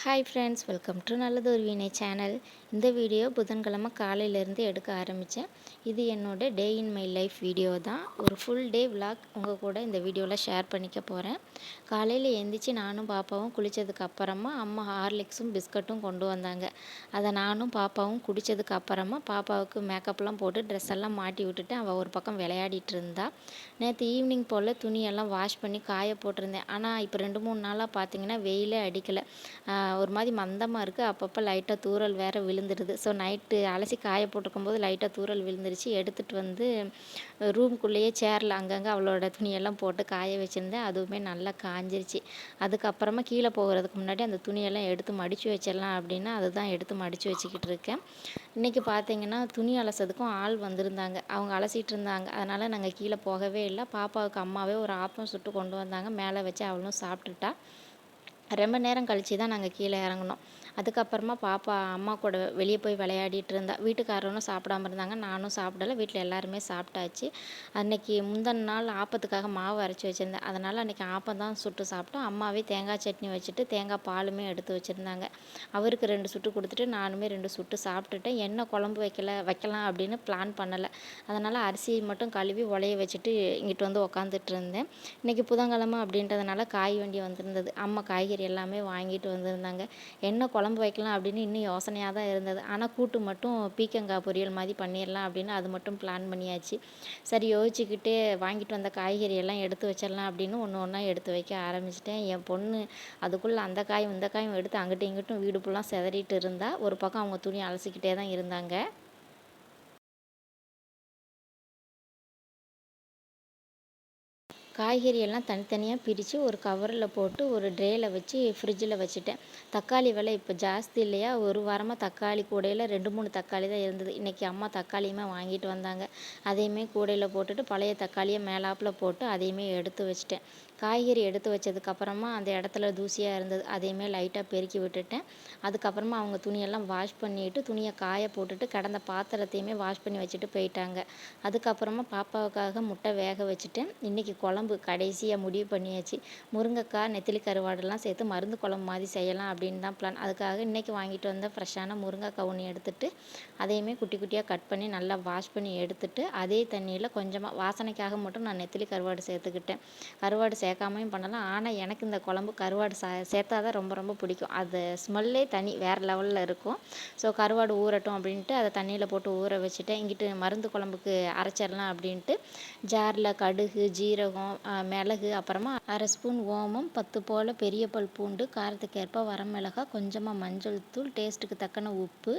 Hi friends, welcome to நல்லதொரு வீணை channel. இந்த வீடியோ புதன்கிழமை காலையிலேருந்து எடுக்க ஆரம்பித்தேன். இது என்னோடய டே இன் மை லைஃப் வீடியோ தான். ஒரு ஃபுல் டே விலாக் உங்கள் கூட இந்த வீடியோவில் ஷேர் பண்ணிக்க போகிறேன். காலையில் எழுந்திரிச்சு நானும் பாப்பாவும் குளித்ததுக்கு அப்புறமா அம்மா ஹார்லிக்ஸும் பிஸ்கட்டும் கொண்டு வந்தாங்க. அதை நானும் பாப்பாவும் குடித்ததுக்கு அப்புறமா பாப்பாவுக்கு மேக்கப்லாம் போட்டு ட்ரெஸ் எல்லாம் மாட்டி விட்டுட்டு அவள் ஒரு பக்கம் விளையாடிட்டு இருந்தா. நேற்று ஈவினிங் போல் துணியெல்லாம் வாஷ் பண்ணி காய போட்டிருந்தேன். ஆனால் இப்போ 2-3 நாளாக பார்த்தீங்கன்னா வெயிலே அடிக்கலை. ஒரு மாதிரி மந்தமாக இருக்குது. அப்பப்போ லைட்டாக தூறல் வேறு விழுந்துடுது. ஸோ நைட்டு அலசி காய போட்டிருக்கும்போது லைட்டாக தூறல் விழுந்துருச்சு. எடுத்துகிட்டு வந்து ரூம்குள்ளேயே சேரில் அங்கங்கே அவளோட துணியெல்லாம் போட்டு காய வச்சுருந்தேன். அதுவுமே நல்லா காஞ்சிருச்சு. அதுக்கப்புறமா கீழே போகிறதுக்கு முன்னாடி அந்த துணியெல்லாம் எடுத்து மடித்து வச்சிடலாம் அப்படின்னா அதுதான் எடுத்து மடித்து வச்சுக்கிட்டு இருக்கேன். இன்றைக்கி பார்த்தீங்கன்னா துணி அலசதுக்கும் ஆள் வந்திருந்தாங்க. அவங்க அலசிட்டு இருந்தாங்க. அதனால் நாங்கள் கீழே போகவே இல்லை. பாப்பாவுக்கு அம்மாவே ஒரு ஆப்பம் சுட்டு கொண்டு வந்தாங்க. மேலே வச்சு அவளும் சாப்பிட்டுட்டா. ரொம்ப நேரம் கழித்து தான் நாங்கள் கீழே இறங்கினோம். அதுக்கப்புறமா பாப்பா அம்மா கூட வெளியே போய் விளையாடிட்டு இருந்தா. வீட்டுக்காரனும் சாப்பிடாம இருந்தாங்க, நானும் சாப்பிடல. வீட்டில் எல்லாருமே சாப்பிட்டாச்சு. அன்றைக்கி முந்தின நாள் ஆப்பத்துக்காக மாவு அரைச்சி வச்சுருந்தேன். அதனால் அன்றைக்கி ஆப்பம் தான் சுட்டு சாப்பிட்டோம். அம்மாவே தேங்காய் சட்னி வச்சுட்டு தேங்காய் பாலுமே எடுத்து வச்சுருந்தாங்க. அவருக்கு 2 சுட்டு கொடுத்துட்டு நானுமே 2 சுட்டு சாப்பிட்டுட்டேன். என்ன குழம்பு வைக்கலாம் அப்படின்னு பிளான் பண்ணலை. அதனால் அரிசி மட்டும் கழுவி உலைய வச்சுட்டு இங்கிட்டு வந்து உக்காந்துட்டு இருந்தேன். இன்றைக்கி புதன்கிழமை அப்படின்றதுனால காய் வண்டி வந்திருந்தது. அம்மா காய்கறி எல்லாமே வாங்கிட்டு வந்திருந்தாங்க. என்ன குழம்பு வைக்கலாம் அப்படின்னு இன்னும் யோசனையாக தான் இருந்தது. ஆனால் கூட்டு மட்டும் பீக்கங்காய் பொரியல் மாதிரி பண்ணிடலாம் அப்படின்னு அது மட்டும் பிளான் பண்ணியாச்சு. சரி யோசிச்சுக்கிட்டே வாங்கிட்டு வந்த காய்கறி எல்லாம் எடுத்து வச்சிடலாம் அப்படின்னு ஒன்று ஒன்றா எடுத்து வைக்க ஆரம்பிச்சிட்டேன். என் பொண்ணு அதுக்குள்ளே அந்த காயும் இந்த காயும் எடுத்து அங்கிட்டும் இங்கிட்டும் வீடு ஃபுல்லாக சிதறிட்டு இருந்தா. ஒரு பக்கம் அவங்க துணி அலசிக்கிட்டே தான் இருந்தாங்க. காய்கறி எல்லாம் தனித்தனியாக பிரித்து ஒரு கவரில் போட்டு ஒரு ட்ரேயில் வச்சு ஃப்ரிட்ஜில் வச்சுட்டேன். தக்காளி விலை இப்போ ஜாஸ்தி இல்லையா, ஒரு வாரமாக தக்காளி கூடையில் 2-3 தக்காளி தான் இருந்தது. இன்றைக்கி அம்மா தக்காளியுமே வாங்கிட்டு வந்தாங்க. அதையுமே கூடையில் போட்டுட்டு பழைய தக்காளியை மேலாப்பில் போட்டு அதையுமே எடுத்து வச்சுட்டேன். காய்கறி எடுத்து வச்சதுக்கப்புறமா அந்த இடத்துல தூசியாக இருந்தது. அதையுமே லைட்டாக பெருக்கி விட்டுட்டேன். அதுக்கப்புறமா அவங்க துணியெல்லாம் வாஷ் பண்ணிவிட்டு துணியை காய போட்டுட்டு கிடந்த பாத்திரத்தையுமே வாஷ் பண்ணி வச்சுட்டு போயிட்டாங்க. அதுக்கப்புறமா பாப்பாவுக்காக முட்டை வேக வச்சுட்டேன். இன்றைக்கி குழம்பு கடைசியாக முடிவு பண்ணியாச்சு. முருங்கைக்காய், நெத்திலி கருவாடெல்லாம் சேர்த்து மருந்து குழம்பு மாதிரி செய்யலாம் அப்படின்னு தான் பிளான். அதுக்காக இன்றைக்கி வாங்கிட்டு வந்த ஃப்ரெஷ்ஷான முருங்கைக்காய் ஒன்று எடுத்துகிட்டு அதையுமே குட்டி குட்டியாக கட் பண்ணி நல்லா வாஷ் பண்ணி எடுத்துகிட்டு அதே தண்ணியில் கொஞ்சமாக வாசனைக்காக மட்டும் நான் நெத்திலி கருவாடு சேர்த்துக்கிட்டேன். கருவாடு சேர்க்காமையும் பண்ணலாம். ஆனால் எனக்கு இந்த குழம்பு கருவாடு சேர்த்தா தான் ரொம்ப ரொம்ப பிடிக்கும். அது ஸ்மெல்லே தனி வேறு லெவலில் இருக்கும். ஸோ கருவாடு ஊறட்டும் அப்படின்ட்டு அதை தண்ணியில் போட்டு ஊற வச்சுட்டேன். இங்கிட்டு மருந்து குழம்புக்கு அரைச்சிடலாம் அப்படின்ட்டு ஜாரில் கடுகு, ஜீரகம், மிளகு, அப்புறமா 1/2 ஸ்பூன் ஓமம், 10 போல் பெரிய பல் பூண்டு, காரத்துக்கேற்ப வரமிளகாய், கொஞ்சமாக மஞ்சள் தூள், டேஸ்ட்டுக்கு தக்கன உப்பு,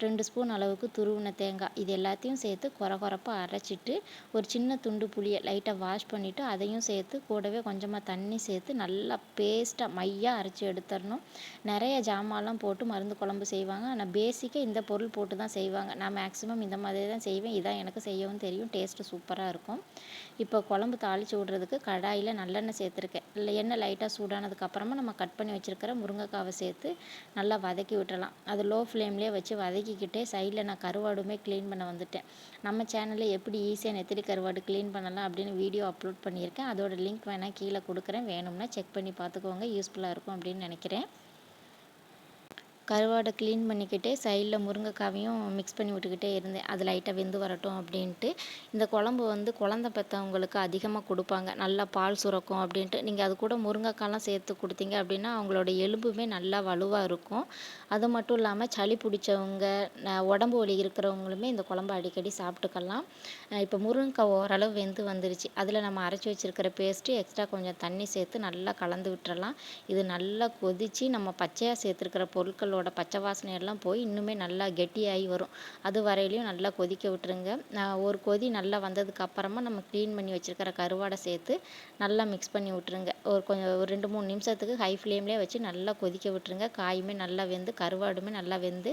2 ஸ்பூன் அளவுக்கு துருவின தேங்காய், இது எல்லாத்தையும் சேர்த்து கொரகொரப்பாக அரைச்சிட்டு ஒரு சின்ன துண்டு புளியை லைட்டாக வாஷ் பண்ணிவிட்டு அதையும் சேர்த்து கூடவே கொஞ்சமாக தண்ணி சேர்த்து நல்லா பேஸ்ட்டாக மையாக அரைச்சி எடுத்துடணும். நிறைய ஜாமான்லாம் போட்டு மருந்து குழம்பு செய்வாங்க. ஆனால் பேசிக்காக இந்த பொருள் போட்டு தான் செய்வாங்க. நான் மேக்ஸிமம் இந்த மாதிரி தான் செய்வேன். இதான் எனக்கு செய்யவும் தெரியும். டேஸ்ட்டு சூப்பராக இருக்கும். இப்போ குழம்பு தாளித்து விட்றதுக்கு கடாயில் நல்லெண்ணெய் சேர்த்துருக்கேன். எண்ணெய் லைட்டாக சூடானதுக்கப்புறமா நம்ம கட் பண்ணி வச்சுருக்கிற முருங்கைக்காவை சேர்த்து நல்லா வதக்கி விட்டுறலாம். அது லோ ஃப்ளேம்லேயே வச்சு வதக்கிக்கிட்டே சைடில் நான் கருவாடுமே க்ளீன் பண்ண வந்துட்டேன். நம்ம சேனலில் எப்படி ஈஸியாக நெத்திலி கருவாடு க்ளீன் பண்ணலாம் அப்படின்னு வீடியோ அப்லோட் பண்ணியிருக்கேன். அதோட லிங்க் வேணால் கீழே கொடுக்குறேன். வேணும்னா செக் பண்ணி பார்த்துக்கோங்க. யூஸ்ஃபுல்லாக இருக்கும் அப்படின்னு நினைக்கிறேன். கருவாடை க்ளீன் பண்ணிக்கிட்டே சைடில் முருங்கைக்காவையும் மிக்ஸ் பண்ணி விட்டுக்கிட்டே இருந்தேன். அது லைட்டாக வெந்து வரட்டும் அப்படின்ட்டு. இந்த குழம்பு வந்து குழந்த பெற்றவங்களுக்கு அதிகமாக கொடுப்பாங்க. நல்லா பால் சுரக்கும் அப்படின்ட்டு. நீங்கள் அது கூட முருங்கைக்காலாம் சேர்த்து கொடுத்தீங்க அப்படின்னா அவங்களோட எலும்புமே நல்லா வலுவாக இருக்கும். அது மட்டும் இல்லாமல் சளி பிடிச்சவங்க, உடம்பு வலி இருக்கிறவங்களுமே இந்த குழம்பு அடிக்கடி சாப்பிட்டுக்கலாம். இப்போ முருங்கைக்காய் ஓரளவு வெந்து வந்துருச்சு. அதில் நம்ம அரைச்சி வச்சுருக்கிற பேஸ்ட்டு எக்ஸ்ட்ரா கொஞ்சம் தண்ணி சேர்த்து நல்லா கலந்து விட்டுறலாம். இது நல்லா கொதித்து நம்ம பச்சையாக சேர்த்துருக்கிற பொருட்களோட பச்சை வாசனை எல்லாம் போய் இன்னுமே நல்லா கெட்டியாகி வரும். அது வரையிலையும் நல்லா கொதிக்க விட்டுருங்க. ஒரு கொதி நல்லா வந்ததுக்கு அப்புறமா நம்ம க்ளீன் பண்ணி வச்சுருக்கிற கருவாடை சேர்த்து நல்லா மிக்ஸ் பண்ணி விட்டுருங்க. ஒரு 2-3 நிமிஷத்துக்கு ஹை ஃப்ளேம்லேயே வச்சு நல்லா கொதிக்க விட்டுருங்க. காயுமே நல்லா வெந்து கருவாடுமே நல்லா வெந்து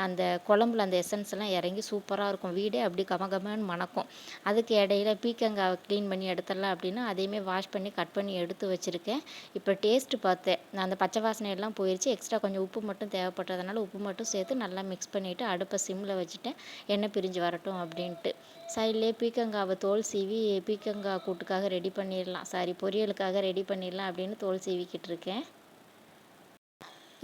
அந்த குழம்புல அந்த எசன்ஸ் எல்லாம் இறங்கி சூப்பராக இருக்கும். வீடே அப்படி கமகமன்னு மணக்கும். அதுக்கு இடையில பீக்கங்காய் க்ளீன் பண்ணி எடுத்துடலாம் அப்படின்னு அதையுமே வாஷ் பண்ணி கட் பண்ணி எடுத்து வச்சுருக்கேன். இப்போ டேஸ்ட்டு பார்த்தேன். நான் அந்த பச்சை வாசனை எல்லாம் போயிடுச்சு. எக்ஸ்ட்ரா கொஞ்சம் உப்பு மட்டும் தேவைப்பட்டதுனால உப்பு மட்டும் சேர்த்து நல்லா மிக்ஸ் பண்ணிவிட்டு அடுப்பை சிம்மில் வச்சுட்டேன். எண்ணெய் பிரிஞ்சு வரட்டும் அப்படின்ட்டு. சைட்லேயே பீக்கங்காவை தோல் சீவி பீக்கங்காய் கூட்டுக்காக ரெடி பண்ணிடலாம். பொரியலுக்காக ரெடி பண்ணிடலாம் அப்படின்னு தோல் சீவிக்கிட்டு இருக்கேன்.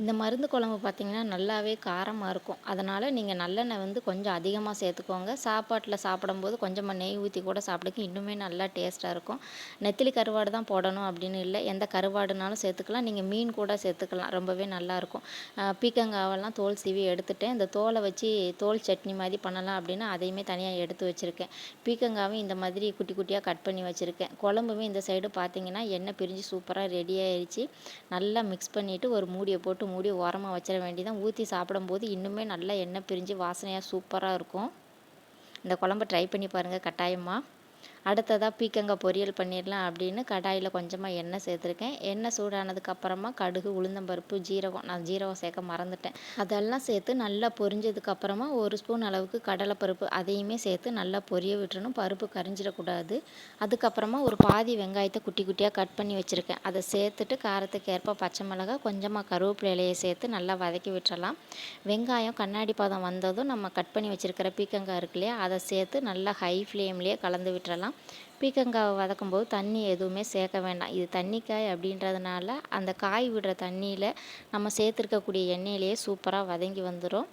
இந்த மருந்து குழம்பு பார்த்திங்கன்னா நல்லாவே காரமாக இருக்கும். அதனால் நீங்கள் நல்லெண்ணெய் வந்து கொஞ்சம் அதிகமாக சேர்த்துக்கோங்க. சாப்பாட்டில் சாப்பிடும்போது கொஞ்சமாக நெய் ஊற்றி கூட சாப்பிடுங்க, இன்னுமே நல்லா டேஸ்ட்டாக இருக்கும். நெத்திலி கருவாடு தான் போடணும் அப்படின்னு இல்லை, எந்த கருவாடுனாலும் சேர்த்துக்கலாம். நீங்கள் மீன் கூட சேர்த்துக்கலாம், ரொம்பவே நல்லாயிருக்கும். பீக்கங்காவெல்லாம் தோல் சீவி எடுத்துட்டேன். இந்த தோலை வச்சு தோல் சட்னி மாதிரி பண்ணலாம் அப்படின்னு அதையுமே தனியாக எடுத்து வச்சுருக்கேன். பீக்கங்காவும் இந்த மாதிரி குட்டி குட்டியாக கட் பண்ணி வச்சுருக்கேன். குழம்புமே இந்த சைடு பார்த்திங்கன்னா எண்ணெய் பிரிஞ்சு சூப்பராக ரெடி ஆயிடுச்சு. நல்லா மிக்ஸ் பண்ணிவிட்டு ஒரு மூடியை போட்டு மூடி ஓரமாக வச்சிட வேண்டியதான். ஊற்றி சாப்பிடும்போது இன்னுமே நல்லா எண்ணெய் பிரிஞ்சு வாசனையாக சூப்பராக இருக்கும். இந்த குழம்பு ட்ரை பண்ணி பாருங்கள் கட்டாயமாக. அடுத்ததாக பீக்கங்காய் பொரியல் பண்ணிடலாம் அப்படின்னு கடாயில் கொஞ்சமாக எண்ணெய் சேர்த்துருக்கேன். எண்ணெய் சூடானதுக்கப்புறமா கடுகு, உளுந்தம்பருப்பு, ஜீரகம், நான் ஜீரகம் சேர்க்க மறந்துட்டேன், அதெல்லாம் சேர்த்து நல்லா பொரிஞ்சதுக்கப்புறமா 1 ஸ்பூன் அளவுக்கு கடலைப்பருப்பு அதையுமே சேர்த்து நல்லா பொரிய விட்டுறணும். பருப்பு கரிஞ்சிடக்கூடாது. அதுக்கப்புறமா ஒரு பாதி வெங்காயத்தை குட்டி குட்டியாக கட் பண்ணி வச்சுருக்கேன், அதை சேர்த்துட்டு காரத்துக்கு ஏற்ப பச்சை மிளகாய், கொஞ்சமாக கருவேப்பிலை இலையை சேர்த்து நல்லா வதக்கி விட்டுறலாம். வெங்காயம் கண்ணாடி பதம் வந்ததும் நம்ம கட் பண்ணி வச்சுருக்கிற பீக்கங்காய் இருக்கு இல்லையா, அதை சேர்த்து நல்லா ஹை ஃப்ளேம்லேயே கலந்து விட்டுறலாம். பீக்கங்காவை வதக்கும்போது தண்ணி எதுவுமே சேர்க்க வேண்டாம். இது தண்ணிக்காய் அப்படின்றதுனால அந்த காய் விடுற தண்ணியில் நம்ம சேர்த்துருக்கக்கூடிய எண்ணெயிலேயே சூப்பராக வதங்கி வந்துடும்.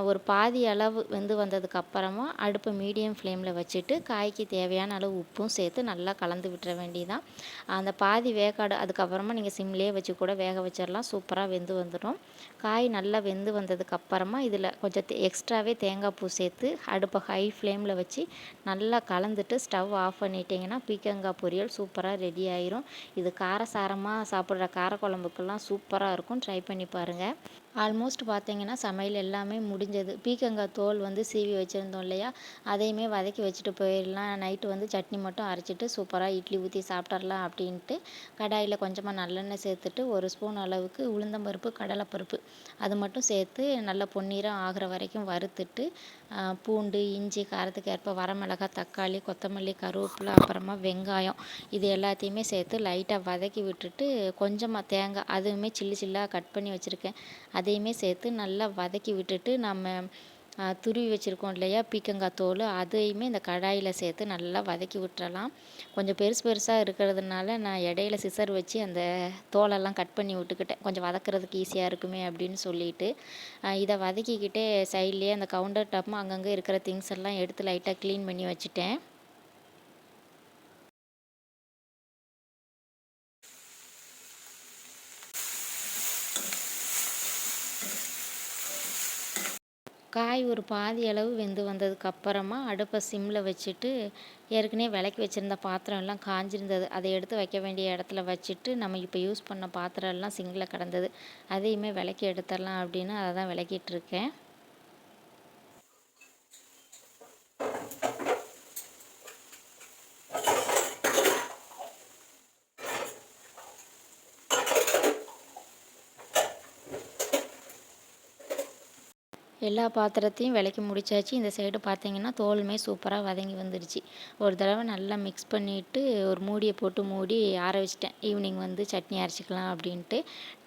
ஒரு பாதி அளவு வெந்து வந்ததுக்கப்புறமா அடுப்பை மீடியம் ஃப்ளேமில் வச்சுட்டு காய்க்கு தேவையான அளவு உப்பும் சேர்த்து நல்லா கலந்து விட்டுற வேண்டியதான். அந்த பாதி வேக்காடு அதுக்கப்புறமா நீங்கள் சிம்லேயே வச்சு கூட வேக வச்சிடலாம், சூப்பராக வெந்து வந்துடும். காய் நல்லா வெந்து வந்ததுக்கப்புறமா இதில் கொஞ்சம் எக்ஸ்ட்ராவே தேங்காய் பூ சேர்த்து அடுப்பை ஹை ஃப்ளேமில் வச்சு நல்லா கலந்துட்டு ஸ்டவ் ஆஃப் பண்ணிட்டீங்கன்னா பீக்கங்காய் பொரியல் சூப்பராக ரெடி ஆயிரும். இது காரசாரமாக சாப்பிட்ற காரக்குழம்புக்கெல்லாம் சூப்பராக இருக்கும், ட்ரை பண்ணி பாருங்கள். ஆல்மோஸ்ட் பார்த்தீங்கன்னா சமையல் எல்லாமே முடிஞ்சது. பீக்கங்காய் தோல் வந்து சீவி வச்சுருந்தோம் இல்லையா, அதையுமே வதக்கி வச்சுட்டு போயிடலாம். நைட்டு வந்து சட்னி மட்டும் அரைச்சிட்டு சூப்பராக இட்லி ஊற்றி சாப்பிட்றலாம் அப்படின்ட்டு கடாயில் கொஞ்சமாக நல்லெண்ணெய் சேர்த்துட்டு 1 ஸ்பூன் அளவுக்கு உளுந்தம்பருப்பு, கடலைப்பருப்பு அது மட்டும் சேர்த்து நல்லா பொன்னிறம் ஆகிற வரைக்கும் வறுத்துட்டு பூண்டு, இஞ்சி, காரத்துக்கு ஏற்ப வரமிளகாய், தக்காளி, கொத்தமல்லி, கருவேப்பிலை, அப்புறமா வெங்காயம் இது எல்லாத்தையுமே சேர்த்து லைட்டாக வதக்கி விட்டுட்டு கொஞ்சமாக தேங்காய் அதுவுமே சில்லாக கட் பண்ணி வச்சுருக்கேன், அதையுமே சேர்த்து நல்லா வதக்கி விட்டுட்டு நம்ம துருவி வச்சுருக்கோம் இல்லையா பீக்கங்காய் தோல், அதையுமே இந்த கடாயில் சேர்த்து நல்லா வதக்கி விட்டுறலாம். கொஞ்சம் பெருசாக இருக்கிறதுனால நான் இடையில சிசர் வச்சு அந்த தோலெல்லாம் கட் பண்ணி விட்டுக்கிட்டேன், கொஞ்சம் வதக்கிறதுக்கு ஈஸியாக இருக்குமே அப்படின்னு சொல்லிட்டு. இதை வதக்கிக்கிட்டே சைட்லேயே அந்த கவுண்டர் டாப்பும் அங்கங்கே இருக்கிற திங்ஸ் எல்லாம் எடுத்து லைட்டாக க்ளீன் பண்ணி வச்சுட்டேன். காய் ஒரு பாதி அளவு வெந்து வந்ததுக்கப்புறமா அடுப்பை சிம்மில் வச்சுட்டு ஏற்கனவே விளக்கி வச்சுருந்த பாத்திரம் எல்லாம் காஞ்சிருந்தது, அதை எடுத்து வைக்க வேண்டிய இடத்துல வச்சுட்டு நம்ம இப்போ யூஸ் பண்ண பாத்திரம் எல்லாம் சிங்கில் கிடந்தது, அதையுமே விளக்கி எடுத்துடலாம் அப்படின்னு அதை தான் விளக்கிட்டு இருக்கேன். எல்லா பாத்திரத்தையும் விளக்கி முடிச்சாச்சு. இந்த சைடு பார்த்தீங்கன்னா தோலுமே சூப்பராக வதங்கி வந்துடுச்சு. ஒரு தடவை நல்லா மிக்ஸ் பண்ணிவிட்டு ஒரு மூடியை போட்டு மூடி ஆற வச்சிட்டேன். ஈவினிங் வந்து சட்னி அரைச்சிக்கலாம் அப்படின்ட்டு.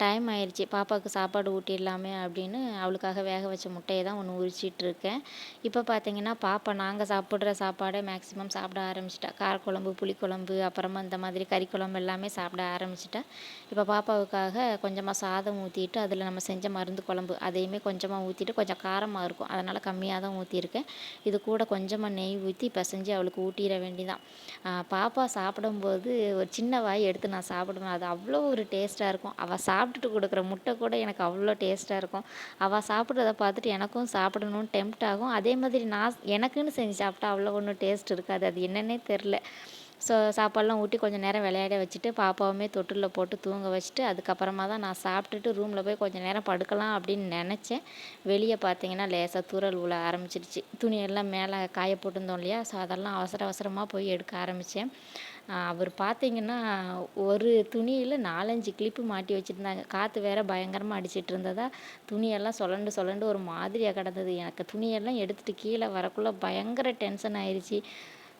டைம் ஆயிடுச்சு, பாப்பாவுக்கு சாப்பாடு ஊட்டிடலாமே அப்படின்னு அவளுக்காக வேக வச்ச முட்டையை தான் ஒன்று உரிச்சிட்ருக்கேன். இப்போ பார்த்தீங்கன்னா பாப்பா நாங்கள் சாப்பிட்ற சாப்பாடை மேக்ஸிமம் சாப்பிட ஆரம்பிச்சிட்டா. காரக்குழம்பு, புளிக்குழம்பு, அப்புறமா இந்த மாதிரி கறி குழம்பு எல்லாமே சாப்பிட ஆரம்பிச்சிட்டா. இப்போ பாப்பாவுக்காக கொஞ்சமாக சாதம் ஊற்றிட்டு அதில் நம்ம செஞ்ச மருந்து குழம்பு அதையுமே கொஞ்சமாக ஊற்றிட்டு, கொஞ்சம் காரமாக இருக்கும் அதனால் கம்மியாக தான் ஊற்றிருக்கேன். இது கூட கொஞ்சமாக நெய் ஊற்றி பிசைஞ்சு அவளுக்கு ஊட்டிட வேண்டிதான். பாப்பா சாப்பிடும்போது ஒரு சின்ன வாய் எடுத்து நான் சாப்பிடுவேன், அது அவ்வளோ ஒரு டேஸ்ட்டாக இருக்கும். அவள் சாப்பிட்டுட்டு கொடுக்குற முட்டை கூட எனக்கு அவ்வளோ டேஸ்ட்டாக இருக்கும். அவள் சாப்பிட்றத பார்த்துட்டு எனக்கும் சாப்பிடணும்னு டெம்ப்ட் ஆகும். அதே மாதிரி நான் எனக்குன்னு செஞ்சு சாப்பிட்டா அவ்வளோ ஒன்றும் டேஸ்ட் இருக்காது, அது என்னன்னே தெரில. ஸோ சாப்பாடெலாம் ஊட்டி கொஞ்சம் நேரம் விளையாட வச்சுட்டு பாப்பாவுமே தொட்டிலில் போட்டு தூங்க வச்சுட்டு அதுக்கப்புறமா தான் நான் சாப்பிட்டுட்டு ரூமில் போய் கொஞ்சம் நேரம் படுக்கலாம் அப்படின்னு நினச்சேன். வெளியே பார்த்தீங்கன்னா லேசாக தூறல் விழ ஆரம்பிச்சிருச்சு. துணியெல்லாம் மேலே காய போட்டிருந்தோம் இல்லையா, ஸோ அதெல்லாம் அவசரமாக போய் எடுக்க ஆரம்பித்தேன். அவர் பார்த்தீங்கன்னா ஒரு துணியில் 4-5 கிளிப்பு மாட்டி வச்சுருந்தாங்க. காற்று வேறு பயங்கரமாக அடிச்சிட்டு இருந்ததா துணியெல்லாம் சொலண்டு ஒரு மாதிரியாக கிடந்தது. எனக்கு துணியெல்லாம் எடுத்துகிட்டு கீழே வரக்குள்ளே பயங்கர டென்ஷன் ஆயிடுச்சு.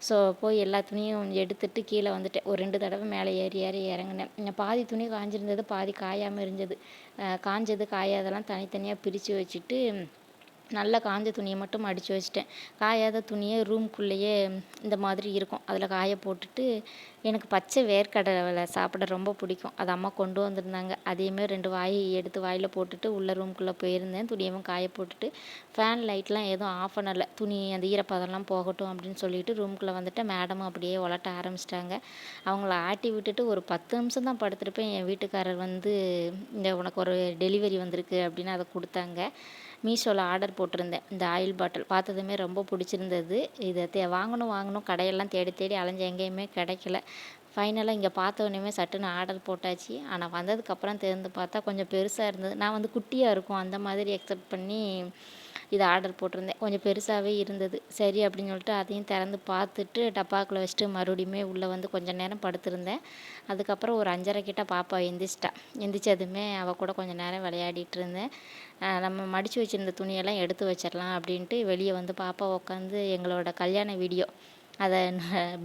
ஸோ போய் எல்லா துணியும் எடுத்துட்டு கீழே வந்துட்டேன். ஒரு 2 தடவை மேலே ஏறி இறங்குனேன். பாதி துணி காஞ்சிருந்தது, பாதி காயாமல் இருந்தது. காஞ்சது காயாதெல்லாம் தனித்தனியாக பிரித்து வச்சுட்டு நல்லா காஞ்ச துணியை மட்டும் மடித்து வச்சுட்டேன். காயாத துணியை ரூம்குள்ளேயே இந்த மாதிரி இருக்கும், அதில் காய போட்டுட்டு எனக்கு பச்சை வேர்க்கடலை சாப்பிட ரொம்ப பிடிக்கும். அது அம்மா கொண்டு வந்திருந்தாங்க. அதையுமே 2 வாய் எடுத்து வாயில் போட்டுட்டு உள்ளே ரூம்குள்ளே போயிருந்தேன். துணியவும் காய போட்டுட்டு ஃபேன் லைட்லாம் எதுவும் ஆஃப் பண்ணலை. துணி அந்த ஈரப்பதம்லாம் போகட்டும் அப்படின்னு சொல்லிட்டு ரூம்குள்ளே வந்துட்டு மேடமும் அப்படியே உலட்ட ஆரம்பிச்சிட்டாங்க. அவங்கள ஆட்டி விட்டுட்டு ஒரு 10 நிமிஷம் தான் படுத்திருப்பேன். என் வீட்டுக்காரர் வந்து இந்த உனக்கு ஒரு டெலிவரி வந்திருக்கு அப்படின்னு அதை கொடுத்தாங்க. மீஷோவில் ஆர்டர் போட்டிருந்தேன். இந்த ஆயில் பாட்டில் பார்த்ததுமே ரொம்ப பிடிச்சிருந்தது. இதை வாங்கணும் கடையெல்லாம் தேடி தேடி அலைஞ்சு எங்கேயுமே கிடைக்கல. ஃபைனலாக இங்கே பார்த்தோன்னே சட்டுன்னு ஆர்டர் போட்டாச்சு. ஆனால் வந்ததுக்கப்புறம் திறந்து பார்த்தா கொஞ்சம் பெருசாக இருந்தது. நான் வந்து குட்டியாக இருக்கும் அந்த மாதிரி எக்ஸெப்ட் பண்ணி இதை ஆர்டர் போட்டிருந்தேன். கொஞ்சம் பெருசாகவே இருந்தது. சரி அப்படின்னு சொல்லிட்டு அதையும் திறந்து பார்த்துட்டு டப்பாக்குள்ளே வச்சுட்டு மறுபடியுமே உள்ளே வந்து கொஞ்சம் நேரம் படுத்திருந்தேன். அதுக்கப்புறம் ஒரு 5:30 கிட்ட பாப்பா எந்திரிச்சிட்டா. எந்திரிச்சதுமே அவள் கூட கொஞ்சம் நேரம் விளையாடிட்டு இருந்தேன். நம்ம மடித்து வச்சுருந்த துணியெல்லாம் எடுத்து வச்சிடலாம் அப்படின்ட்டு வெளியே வந்து பாப்பா உட்காந்து எங்களோட கல்யாண வீடியோ அதை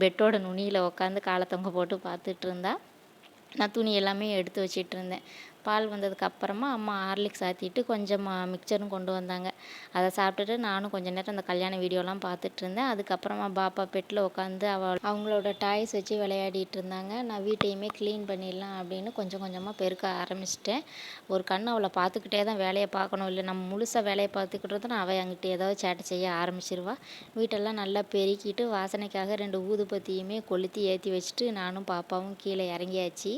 பெட்டோட நுனியில் உட்காந்து காலை தொங்க போட்டு பார்த்துட்டு இருந்தா. நான் துணி எல்லாமே எடுத்து வச்சிட்டு இருந்தேன். பால் வந்ததுக்கப்புறமா அம்மா ஹார்லிக்ஸ் ஆற்றிட்டு கொஞ்சம் மிக்சரும் கொண்டு வந்தாங்க. அதை சாப்பிட்டுட்டு நானும் கொஞ்சம் நேரம் அந்த கல்யாண வீடியோலாம் பார்த்துட்டு இருந்தேன். அதுக்கப்புறமா பாப்பா பெட்டில் உட்காந்து அவங்களோட டாய்ஸ் வச்சு விளையாடிட்டு இருந்தாங்க. நான் வீட்டையுமே க்ளீன் பண்ணிடலாம் அப்படின்னு கொஞ்சம் கொஞ்சமாக பெருக்க ஆரம்பிச்சிட்டேன். ஒரு கண் அவளை பார்த்துக்கிட்டே தான் வேலையை பார்க்கணும், இல்லை நம்ம முழுசாக வேலையை பார்த்துக்கிட்டோன்னா அவள் என்கிட்ட ஏதாவது சேட்டை செய்ய ஆரம்பிச்சிருவா. வீட்டெல்லாம் நல்லா பெருக்கிட்டு வாசனைக்காக 2 ஊதுபத்தியுமே கொளுத்தி ஏற்றி வச்சுட்டு நானும் பாப்பாவும் கீழே இறங்கியாச்சு.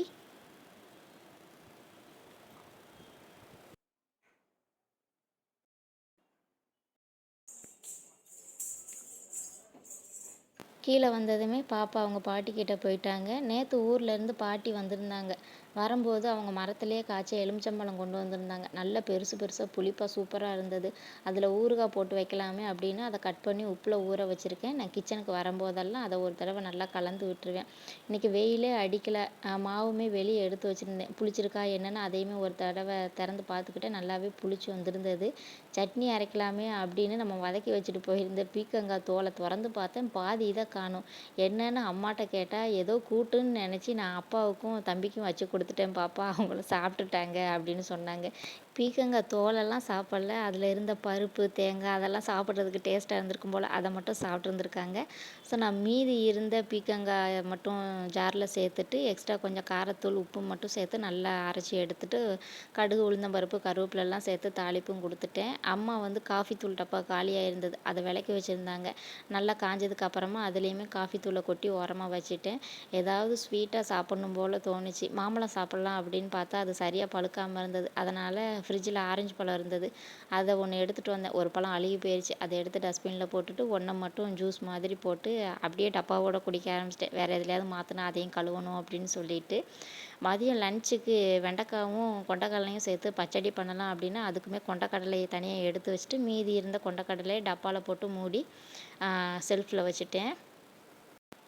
கீழே வந்ததுமே பாப்பா அவங்க பாட்டிக்கிட்ட போயிட்டாங்க. நேற்று ஊர்லேருந்து பாட்டி வந்திருந்தாங்க. வரும்போது அவங்க மரத்துலேயே காய்ச்ச எலுமிச்சம்பழம் கொண்டு வந்திருந்தாங்க. நல்ல பெருசு பெருசாக புளிப்பாக சூப்பராக இருந்தது. அதில் ஊறுகாய் போட்டு வைக்கலாமே அப்படின்னு அதை கட் பண்ணி உப்பில் ஊற வச்சுருக்கேன். நான் கிச்சனுக்கு வரும்போதெல்லாம் அதை ஒரு தடவை நல்லா கலந்து விட்டுருவேன். இன்றைக்கி வெயிலே அடிக்கலை. மாவுமே வெளியே எடுத்து வச்சுருந்தேன். புளிச்சிருக்கா என்னென்னு அதையுமே ஒரு தடவை திறந்து பார்த்துக்கிட்டே நல்லாவே புளிச்சு வந்திருந்தது. சட்னி அரைக்கலாமே அப்படின்னு நம்ம வதக்கி வச்சுட்டு போயிருந்த பீக்கங்காய் தோலை திறந்து பார்த்தேன். பாதி இதை காணும். என்னன்னு அம்மாட்ட கேட்டால் ஏதோ கூட்டுன்னு நினச்சி நான் அப்பாவுக்கும் தம்பிக்கும் வச்சு கொடுத்துட்டேன் பாப்பா, அவங்களும் சாப்பிட்டுட்டாங்க அப்படின்னு சொன்னாங்க. பீக்கங்காய் தோலெல்லாம் சாப்பிடல. அதில் இருந்த பருப்பு தேங்காய் அதெல்லாம் சாப்பிட்றதுக்கு டேஸ்ட்டாக இருந்திருக்கும் போல் அதை மட்டும் சாப்பிட்ருந்துருக்காங்க. ஸோ நான் மீதி இருந்த பீக்கங்காயை மட்டும் ஜாரில் சேர்த்துட்டு எக்ஸ்ட்ரா கொஞ்சம் காரத்தூள் உப்பு மட்டும் சேர்த்து நல்லா அரைச்சி எடுத்துட்டு கடுகு உளுந்தம்பருப்பு கருவேப்பிலெல்லாம் சேர்த்து தாளிப்பும் கொடுத்துட்டேன். அம்மா வந்து காஃபி தூள் டப்பா காலியாக இருந்தது, அதை விளக்கி வச்சுருந்தாங்க. நல்லா காஞ்சதுக்கு அப்புறமா அதுலேயுமே காஃபி தூளை கொட்டி ஓரமாக வச்சுட்டேன். ஏதாவது ஸ்வீட்டாக சாப்பிட்ணும் போல் தோணுச்சு. மாம்பழம் சாப்பிட்லாம் அப்படின்னு பார்த்தா அது சரியாக பழுக்காமல் இருந்தது. அதனால் ஃப்ரிட்ஜில் ஆரஞ்சு பழம் இருந்தது. அதை ஒன்று எடுத்துகிட்டு வந்தேன். ஒரு பழம் அழுகி போயிடுச்சு. அதை எடுத்து டஸ்ட்பினில் போட்டுட்டு ஒன்றை மட்டும் ஜூஸ் மாதிரி போட்டு அப்படியே டப்பாவோட குடிக்க ஆரம்பிச்சிட்டேன். வேறு எதுலையாவது மாற்றினா அதையும் கழுவணும் அப்படின்னு சொல்லிட்டு. மதியம் லஞ்சுக்கு வெண்டைக்காவும் கொண்டக்கடலையும் சேர்த்து பச்சடி பண்ணலாம் அப்படின்னா அதுக்குமே கொண்டக்கடலையை தனியாக எடுத்து வச்சுட்டு மீதி இருந்த கொண்டக்கடலையை டப்பாவில் போட்டு மூடி செல்ஃபில் வச்சுட்டேன்.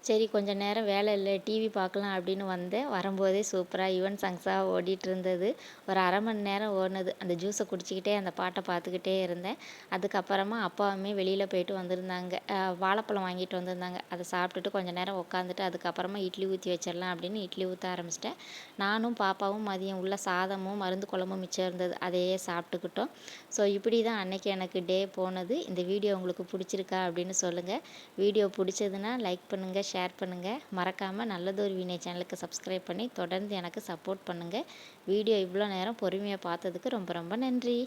சரி கொஞ்சம் நேரம் வேலை இல்லை, டிவி பார்க்கலாம் அப்படின்னு வந்தேன். வரும்போதே சூப்பராக யுவன் சாங்ஸாக ஓடிட்டு இருந்தது. ஒரு 1/2 மணி நேரம் ஓடுனது. அந்த ஜூஸை குடிச்சிக்கிட்டே அந்த பாட்டை பார்த்துக்கிட்டே இருந்தேன். அதுக்கப்புறமா அப்பாவுமே வெளியில் போயிட்டு வந்திருந்தாங்க. வாழைப்பழம் வாங்கிட்டு வந்திருந்தாங்க. அதை சாப்பிட்டுட்டு கொஞ்சம் நேரம் உட்காந்துட்டு அதுக்கப்புறமா இட்லி ஊற்றி வச்சிடலாம் அப்படின்னு இட்லி ஊற்ற ஆரம்பிச்சிட்டேன். நானும் பாப்பாவும் மதியம் உள்ள சாதமும் மருந்து குழம்பும் மிச்சம் இருந்தது, அதையே சாப்பிட்டுக்கிட்டோம். ஸோ இப்படி தான் அன்றைக்கி எனக்கு டே போனது. இந்த வீடியோ உங்களுக்கு பிடிச்சிருக்கா அப்படின்னு சொல்லுங்கள். வீடியோ பிடிச்சதுன்னா லைக் பண்ணுங்கள், ஷேர் பண்ணுங்கள். மறக்காமல் நல்லதொரு வீணை சேனலுக்கு சப்ஸ்கிரைப் பண்ணி தொடர்ந்து எனக்கு சப்போர்ட் பண்ணுங்கள். வீடியோ இவ்வளோ நேரம் பொறுமையாக பார்த்ததுக்கு ரொம்ப ரொம்ப நன்றி.